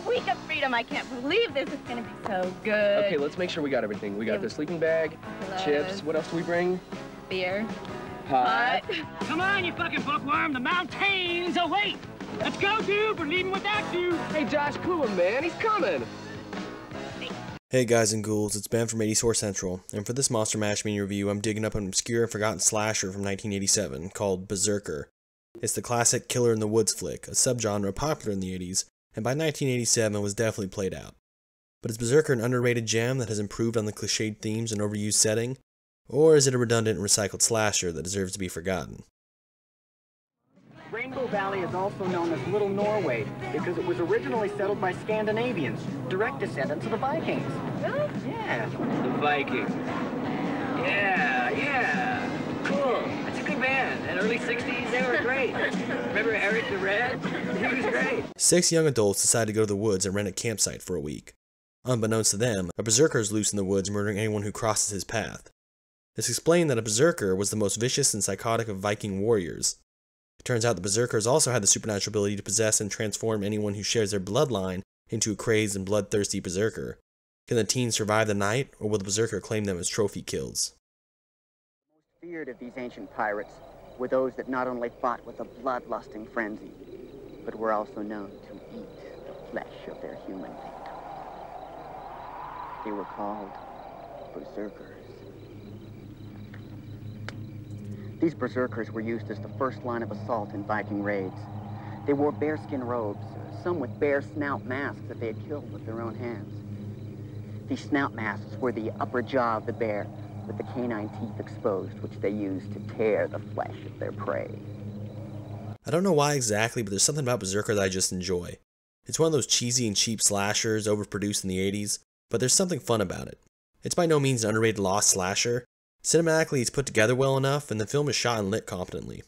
week of freedom. I can't believe this is gonna be so good. Okay, let's make sure we got everything. We got the sleeping bag, chips. What else do we bring? Beer. Pot. Come on, you fucking bookworm. The mountains await. Let's go, dude. We're leaving without you. Hey, Josh, cool him, man. He's coming. Hey guys and ghouls, it's Ben from 84 Central, and for this Monster Mash mini review, I'm digging up an obscure and forgotten slasher from 1987 called Berserker. It's the classic killer in the woods flick, a subgenre popular in the 80s, and by 1987 was definitely played out. But is Berserker an underrated gem that has improved on the cliched themes and overused setting? Or is it a redundant and recycled slasher that deserves to be forgotten? Rainbow Valley is also known as Little Norway because it was originally settled by Scandinavians, direct descendants of the Vikings. Really? Yeah. The Vikings. Yeah. Cool. That's a good band. In the early 60s, they were great. Remember Eric the Red? He was great. 6 young adults decide to go to the woods and rent a campsite for a week. Unbeknownst to them, a berserker is loose in the woods murdering anyone who crosses his path. It's explained that a berserker was the most vicious and psychotic of Viking warriors. It turns out the berserkers also had the supernatural ability to possess and transform anyone who shares their bloodline into a crazed and bloodthirsty berserker. Can the teens survive the night, or will the berserker claim them as trophy kills? The most feared of these ancient pirates were those that not only fought with a bloodlusting frenzy, but were also known to eat the flesh of their human victims. They were called Berserkers. These berserkers were used as the first line of assault in Viking raids. They wore bearskin robes, some with bear snout masks that they had killed with their own hands. These snout masks were the upper jaw of the bear, with the canine teeth exposed, which they used to tear the flesh of their prey. I don't know why exactly, but there's something about Berserker that I just enjoy. It's one of those cheesy and cheap slashers overproduced in the 80s, but there's something fun about it. It's by no means an underrated lost slasher. Cinematically, it's put together well enough, and the film is shot and lit competently,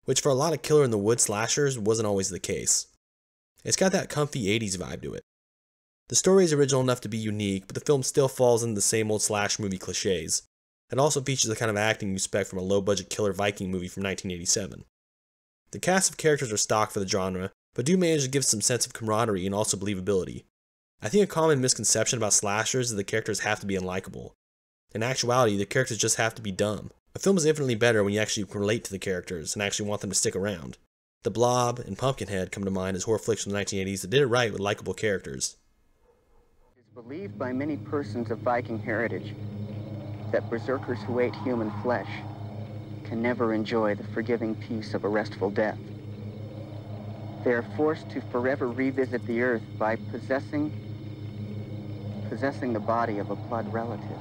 which for a lot of killer in the woods slashers wasn't always the case. It's got that comfy 80s vibe to it. The story is original enough to be unique, but the film still falls into the same old slash movie cliches. It also features the kind of acting you expect from a low-budget killer Viking movie from 1987. The cast of characters are stock for the genre, but do manage to give some sense of camaraderie and also believability. I think a common misconception about slashers is that the characters have to be unlikable. In actuality, the characters just have to be dumb. A film is infinitely better when you actually relate to the characters and actually want them to stick around. The Blob and Pumpkinhead come to mind as horror flicks from the 1980s that did it right with likable characters. It is believed by many persons of Viking heritage that berserkers who ate human flesh can never enjoy the forgiving peace of a restful death. They are forced to forever revisit the earth by possessing the body of a blood relative.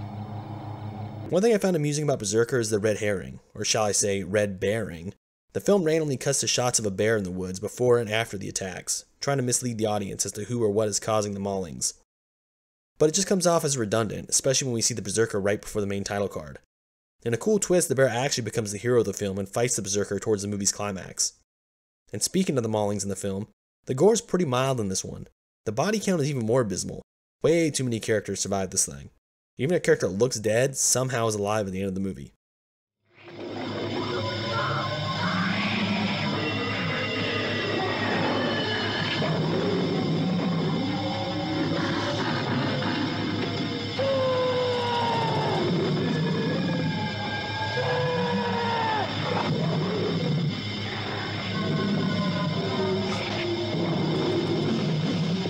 One thing I found amusing about Berserker is the red herring, or shall I say, red bearing. The film randomly cuts to shots of a bear in the woods before and after the attacks, trying to mislead the audience as to who or what is causing the maulings. But it just comes off as redundant, especially when we see the Berserker right before the main title card. In a cool twist, the bear actually becomes the hero of the film and fights the Berserker towards the movie's climax. And speaking of the maulings in the film, the gore is pretty mild in this one. The body count is even more abysmal. Way too many characters survive this thing. Even a character that looks dead somehow is alive at the end of the movie.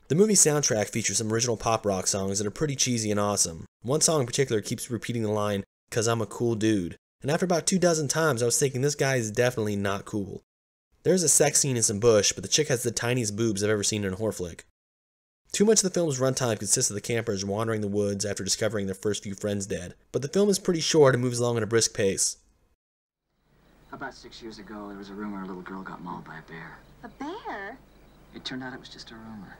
The movie soundtrack features some original pop rock songs that are pretty cheesy and awesome. One song in particular keeps repeating the line, "'Cause I'm a cool dude," and after about 24 times I was thinking this guy is definitely not cool. There's a sex scene in some bush, but the chick has the tiniest boobs I've ever seen in a horror flick. Too much of the film's runtime consists of the campers wandering the woods after discovering their first few friends dead, but the film is pretty short and moves along at a brisk pace. About 6 years ago, there was a rumor a little girl got mauled by a bear. A bear? It turned out it was just a rumor.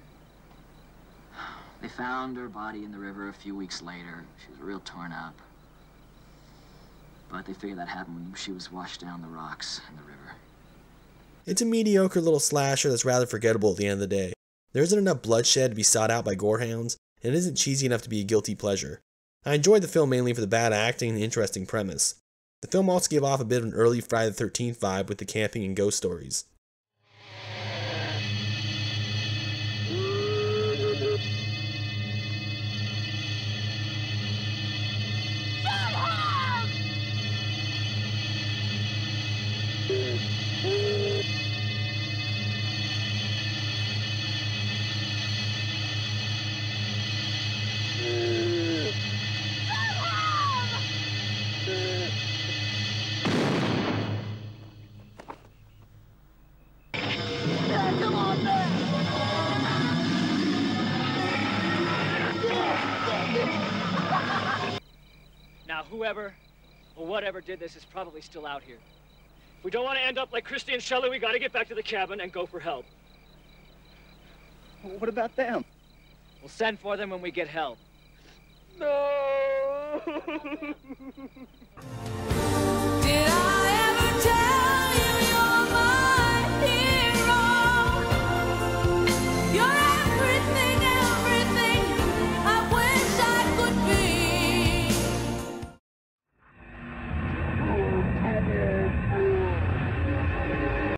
They found her body in the river a few weeks later. She was real torn up. But they figured that happened when she was washed down the rocks in the river. It's a mediocre little slasher that's rather forgettable at the end of the day. There isn't enough bloodshed to be sought out by gorehounds, and it isn't cheesy enough to be a guilty pleasure. I enjoyed the film mainly for the bad acting and the interesting premise. The film also gave off a bit of an early Friday the 13th vibe with the camping and ghost stories. Now, whoever or whatever did this is probably still out here. If we don't want to end up like Christy and Shelley, we got to get back to the cabin and go for help. What about them? We'll send for them when we get help. Did I